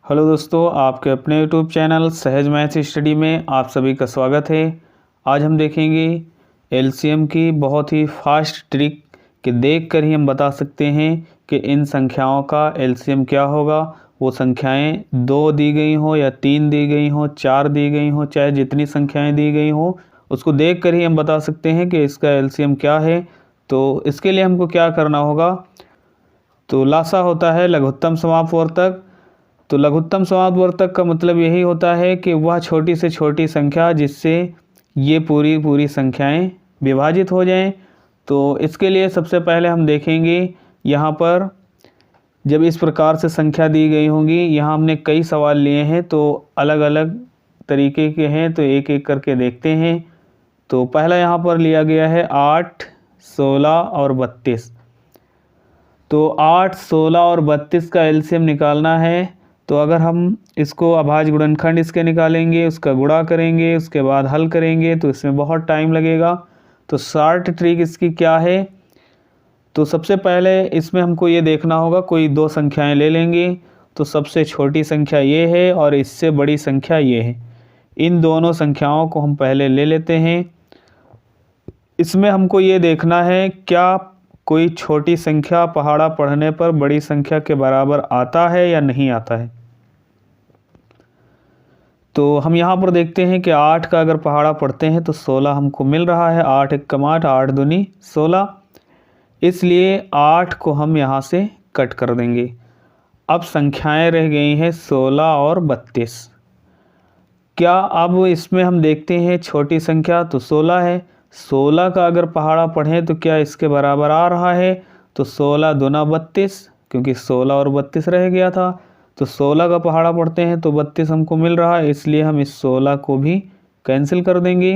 Hello दोस्तों, आपके अपने यूट्यूब चैनल सहज मैथ स्टडी में आप सभी का स्वागत है। आज हम देखेंगे एलसीएम की बहुत ही फास्ट ट्रिक कि देख कर ही हम बता सकते हैं कि इन संख्याओं का एलसीएम क्या होगा। वो संख्याएं 2 दी गई हो या 3 दी गई हो, 4 दी गई हो, चाहे जितनी संख्याएं दी गई हो, उसको देख कर ही हम बता सकते हैं कि इसका एलसीएम क्या है। तो इसके लिए हमको क्या करना होगा, तो लासा होता है लघुत्तम समापवर्तक। तो लघुत्तम समापवर्तक का मतलब यही होता है कि वह छोटी से छोटी संख्या जिससे ये पूरी संख्याएं विभाजित हो जाएं। तो इसके लिए सबसे पहले हम देखेंगे यहाँ पर जब इस प्रकार से संख्या दी गई होंगी, यहाँ हमने कई सवाल लिए हैं तो अलग अलग तरीके के हैं, तो एक एक करके देखते हैं। तो पहला यहाँ पर लिया गया है 8, 16 और 32। तो 8, 16 और 32 का एलसीएम निकालना है। तो अगर हम इसको अभाज्य गुणनखंड इसके निकालेंगे, उसका गुणा करेंगे, उसके बाद हल करेंगे तो इसमें बहुत टाइम लगेगा। तो शॉर्ट ट्रिक इसकी क्या है, तो सबसे पहले इसमें हमको ये देखना होगा, कोई दो संख्याएं ले लेंगे। तो सबसे छोटी संख्या ये है और इससे बड़ी संख्या ये है। इन दोनों संख्याओं को हम पहले ले लेते हैं। इसमें हमको ये देखना है क्या कोई छोटी संख्या पहाड़ा पढ़ने पर बड़ी संख्या के बराबर आता है या नहीं आता है। तो हम यहाँ पर देखते हैं कि 8 का अगर पहाड़ा पढ़ते हैं तो 16 हमको मिल रहा है। 8 एकम 8, 8 दूनी 16, इसलिए 8 को हम यहाँ से कट कर देंगे। अब संख्याएं रह गई हैं 16 और 32। क्या अब इसमें हम देखते हैं छोटी संख्या तो 16 है। 16 का अगर पहाड़ा पढ़ें तो क्या इसके बराबर आ रहा है, तो 16 दूना 32, क्योंकि 16 और 32 रह गया था। तो 16 का पहाड़ा पढ़ते हैं तो 32 हमको मिल रहा है, इसलिए हम इस 16 को भी कैंसिल कर देंगे।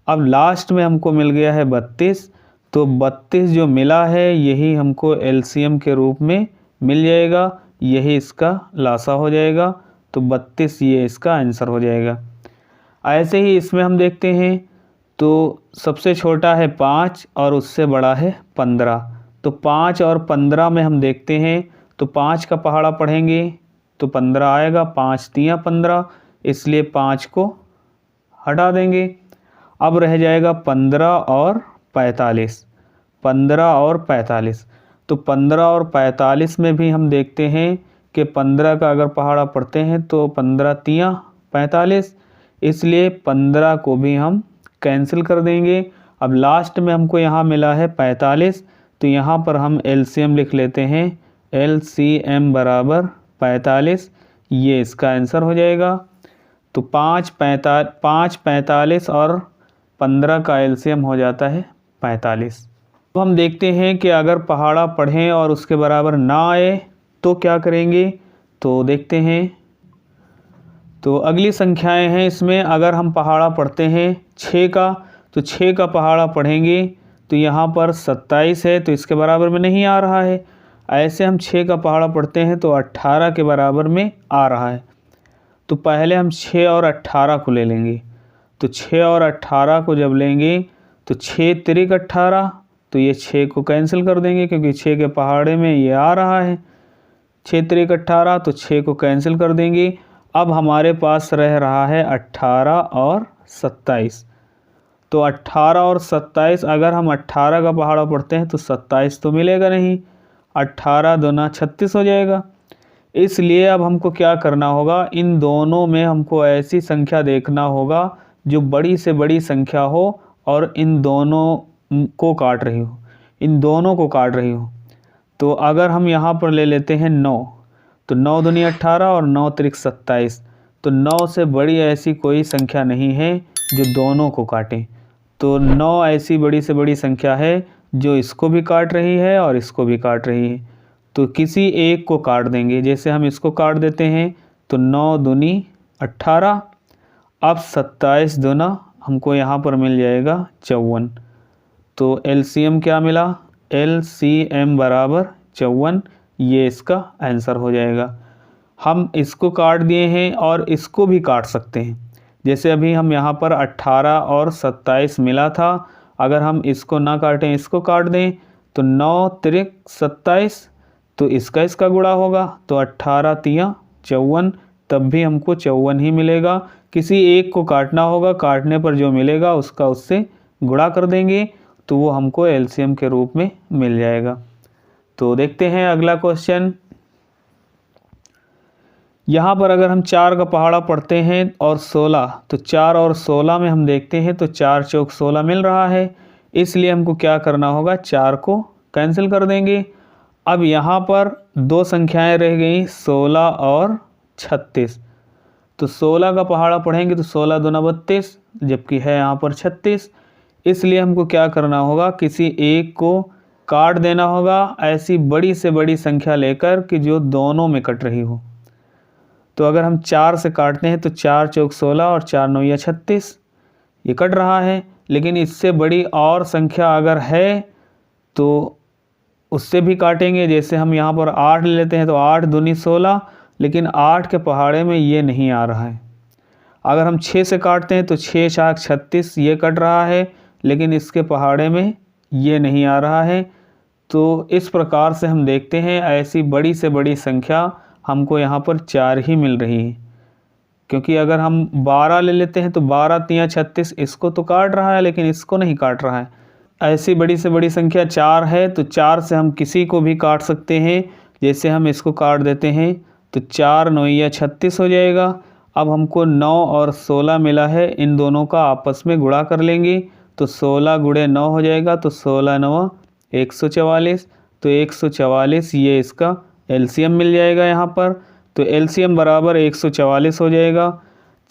अब लास्ट में हमको मिल गया है 32। तो 32 जो मिला है यही हमको एलसीएम के रूप में मिल जाएगा, यही इसका लासा हो जाएगा। तो 32 ये इसका आंसर हो जाएगा। ऐसे ही इसमें हम देखते हैं तो सबसे छोटा है 5 और उससे बड़ा है 15। तो 5 और 15 में हम देखते हैं तो 5 का पहाड़ा पढ़ेंगे तो 15 आएगा, 5 तियाँ 15, इसलिए 5 को हटा देंगे। अब रह जाएगा 15 और 45। 15 और 45, तो 15 और 45 में भी हम देखते हैं कि 15 का अगर पहाड़ा पढ़ते हैं तो 15 तियाँ 45, इसलिए 15 को भी हम कैंसिल कर देंगे। अब लास्ट में हमको यहाँ मिला है 45, तो यहाँ पर हम एलसीएम लिख लेते हैं। एलसीएम बराबर 45, ये इसका आंसर हो जाएगा। तो 5, 45 और 15 का एलसीएम हो जाता है 45। अब हम देखते हैं कि अगर पहाड़ा पढ़ें और उसके बराबर ना आए तो क्या करेंगे, तो देखते हैं। तो अगली संख्याएं हैं इसमें, अगर हम पहाड़ा पढ़ते हैं 6 का, तो 6 का पहाड़ा पढ़ेंगे तो यहाँ पर 27 है, तो इसके बराबर में नहीं आ रहा है। ऐसे हम 6 का पहाड़ा पढ़ते हैं तो 18 के बराबर में आ रहा है। तो पहले हम 6 और 18 को ले लेंगे। तो 6 और 18 को जब लेंगे तो 6 तिरिक 18, तो ये 6 को कैंसिल कर देंगे क्योंकि 6 के पहाड़े में ये आ रहा है। 6 तिरिक 18, तो 6 को कैंसिल कर देंगे। अब हमारे पास रह रहा है 18 और 27। तो 18 और 27, अगर हम 18 का पहाड़ा पढ़ते हैं तो 27 तो मिलेगा नहीं, 18 दूना 36 हो जाएगा। इसलिए अब हमको क्या करना होगा, इन दोनों में हमको ऐसी संख्या देखना होगा जो बड़ी से बड़ी संख्या हो और इन दोनों को काट रही हो, इन दोनों को काट रही हो। तो अगर हम यहाँ पर ले लेते हैं 9, तो 9 दूनी 18 और 9 तिरिक 27, तो 9 से बड़ी ऐसी कोई संख्या नहीं है जो दोनों को काटे। तो 9 ऐसी बड़ी से बड़ी संख्या है जो इसको भी काट रही है और इसको भी काट रही है। तो किसी एक को काट देंगे, जैसे हम इसको काट देते हैं तो 9 दूनी 18। अब 27 दूना हमको यहाँ पर मिल जाएगा 54। तो एलसीएम क्या मिला, एलसीएम बराबर 54, ये इसका आंसर हो जाएगा। हम इसको काट दिए हैं और इसको भी काट सकते हैं, जैसे अभी हम यहाँ पर 18 और 27 मिला था, अगर हम इसको ना काटें इसको काट दें तो 9 तिरिक 27, तो इसका गुणा होगा, तो 18 तियाँ 54, तब भी हमको 54 ही मिलेगा। किसी एक को काटना होगा, काटने पर जो मिलेगा उसका उससे गुणा कर देंगे तो वो हमको एलसीएम के रूप में मिल जाएगा। तो देखते हैं अगला क्वेश्चन। यहाँ पर अगर हम 4 का पहाड़ा पढ़ते हैं और 16, तो 4 और 16 में हम देखते हैं तो 4 चौक 16 मिल रहा है, इसलिए हमको क्या करना होगा, 4 को कैंसिल कर देंगे। अब यहाँ पर दो संख्याएं रह गई 16 और 36, तो 16 का पहाड़ा पढ़ेंगे तो 16 दूना 32, जबकि है यहाँ पर 36, इसलिए हमको क्या करना होगा, किसी एक को काट देना होगा ऐसी बड़ी से बड़ी संख्या लेकर कि जो दोनों में कट रही हो। तो अगर हम 4 से काटते हैं तो 4 चौक 16 और 4 नौया 36, ये कट रहा है। लेकिन इससे बड़ी और संख्या अगर है तो उससे भी काटेंगे। जैसे हम यहाँ पर 8 ले लेते हैं तो 8 दूनी 16, लेकिन 8 के पहाड़े में ये नहीं आ रहा है। अगर हम 6 से काटते हैं तो 6 चाक 36, ये कट रहा है, लेकिन इसके पहाड़े में ये नहीं आ रहा है। तो इस प्रकार से हम देखते हैं ऐसी बड़ी से बड़ी संख्या हमको यहाँ पर 4 ही मिल रही है। क्योंकि अगर हम 12 ले लेते हैं तो 12 तिया 36, इसको तो काट रहा है लेकिन इसको नहीं काट रहा है। ऐसी बड़ी से बड़ी संख्या 4 है, तो 4 से हम किसी को भी काट सकते हैं। जैसे हम इसको काट देते हैं तो 4 नौया 36 हो जाएगा। अब हमको 9 और 16 मिला है, इन दोनों का आपस में गुणा कर लेंगे तो 16 गुणे 9 हो जाएगा, तो 16 9 144, तो 144 ये इसका एलसीएम मिल जाएगा यहाँ पर। तो एलसीएम बराबर 144 हो जाएगा।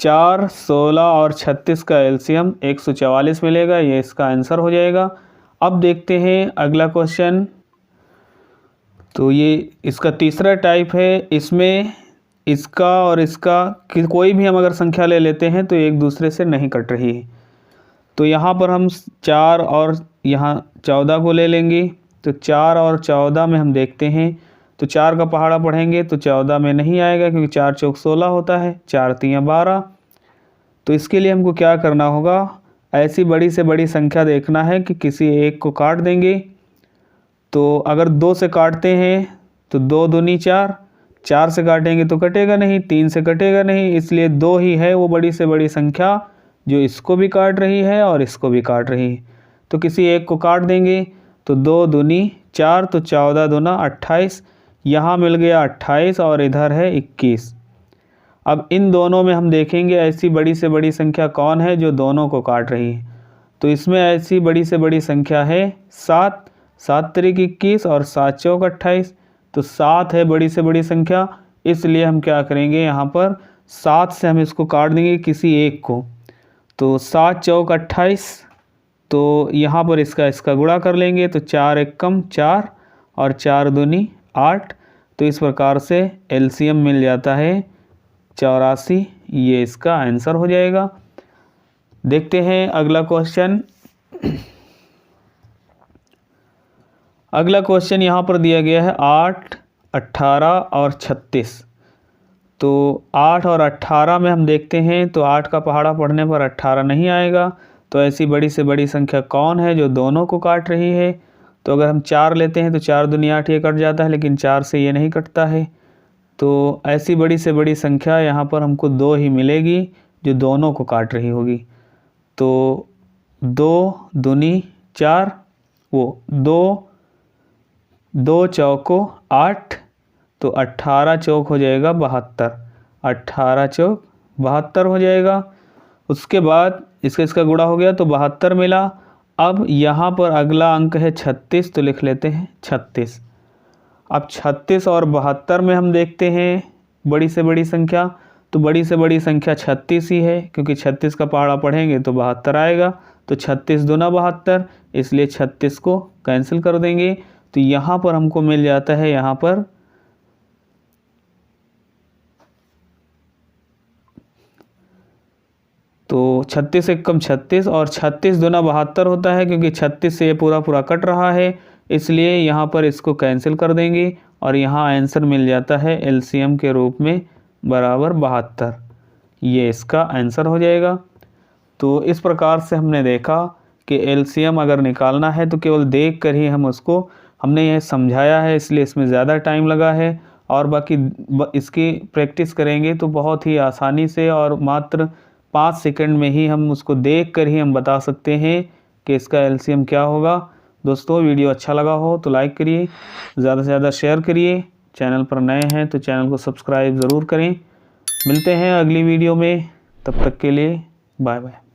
4, 16 और 36 का एलसीएम 144 मिलेगा, ये इसका आंसर हो जाएगा। अब देखते हैं अगला क्वेश्चन। तो ये इसका तीसरा टाइप है। इसमें इसका और इसका कोई भी हम अगर संख्या ले लेते हैं तो एक दूसरे से नहीं कट रही है। तो यहाँ पर हम 4 और यहाँ 14 को ले लेंगे। तो 4 और 14 में हम देखते हैं तो 4 का पहाड़ा पढ़ेंगे तो 14 में नहीं आएगा, क्योंकि 4 चौक 16 होता है, 4 तिया 12। तो इसके लिए हमको क्या करना होगा, ऐसी बड़ी से बड़ी संख्या देखना है कि किसी एक को काट देंगे। तो अगर 2 से काटते हैं तो 2 दूनी 4, 4 से काटेंगे तो कटेगा नहीं, 3 से कटेगा नहीं, इसलिए 2 ही है वो बड़ी से बड़ी संख्या जो इसको भी काट रही है और इसको भी काट रही है। तो किसी एक को काट देंगे तो 2 दूनी 4, तो 14 दूना 28, यहाँ मिल गया 28 और इधर है 21। अब इन दोनों में हम देखेंगे ऐसी बड़ी से बड़ी संख्या कौन है जो दोनों को काट रही है। तो इसमें ऐसी बड़ी से बड़ी संख्या है 7, 7 तिरिक 21 और 7 चौक 28। तो 7 है बड़ी से बड़ी संख्या, इसलिए हम क्या करेंगे, यहाँ पर 7 से हम इसको काट देंगे किसी एक को। तो 7 चौक 28, तो यहाँ पर इसका गुणा कर लेंगे तो 4 एकम 4 और 4 दूनी 8। तो इस प्रकार से एलसीएम मिल जाता है 84, ये इसका आंसर हो जाएगा। देखते हैं अगला क्वेश्चन। अगला क्वेश्चन यहाँ पर दिया गया है 8, 18 और 36। तो 8 और 18 में हम देखते हैं तो 8 का पहाड़ा पढ़ने पर 18 नहीं आएगा। तो ऐसी बड़ी से बड़ी संख्या कौन है जो दोनों को काट रही है। तो अगर हम 4 लेते हैं तो 4 दूनी 8 ये कट जाता है, लेकिन 4 से ये नहीं कटता है। तो ऐसी बड़ी से बड़ी संख्या यहाँ पर हमको 2 ही मिलेगी जो दोनों को काट रही होगी। तो 2 दूनी 4, वो 2 चौको 8, तो 18 चौक हो जाएगा 72, 18 चौक 72 हो जाएगा। उसके बाद इसका गुणा हो गया तो 72 मिला। अब यहाँ पर अगला अंक है 36, तो लिख लेते हैं 36। अब 36 और 72 में हम देखते हैं बड़ी से बड़ी संख्या, तो बड़ी से बड़ी संख्या 36 ही है, क्योंकि 36 का पहाड़ा पढ़ेंगे तो 72 आएगा। तो 36 दूना 72, इसलिए 36 को कैंसिल कर देंगे। तो यहाँ पर हमको मिल जाता है, यहाँ पर तो 36 एकम 36 और 36 दूना 72 होता है, क्योंकि 36 से ये पूरा कट रहा है, इसलिए यहाँ पर इसको कैंसिल कर देंगे और यहाँ आंसर मिल जाता है एलसीएम के रूप में बराबर 72, ये इसका आंसर हो जाएगा। तो इस प्रकार से हमने देखा कि एलसीएम अगर निकालना है तो केवल देख कर ही हम उसको, हमने यह समझाया है इसलिए इसमें ज़्यादा टाइम लगा है, और बाकी इसकी प्रैक्टिस करेंगे तो बहुत ही आसानी से और मात्र 5 सेकंड में ही हम उसको देख कर ही हम बता सकते हैं कि इसका एलसीएम क्या होगा। दोस्तों वीडियो अच्छा लगा हो तो लाइक करिए, ज़्यादा से ज़्यादा शेयर करिए, चैनल पर नए हैं तो चैनल को सब्सक्राइब ज़रूर करें। मिलते हैं अगली वीडियो में, तब तक के लिए बाय बाय।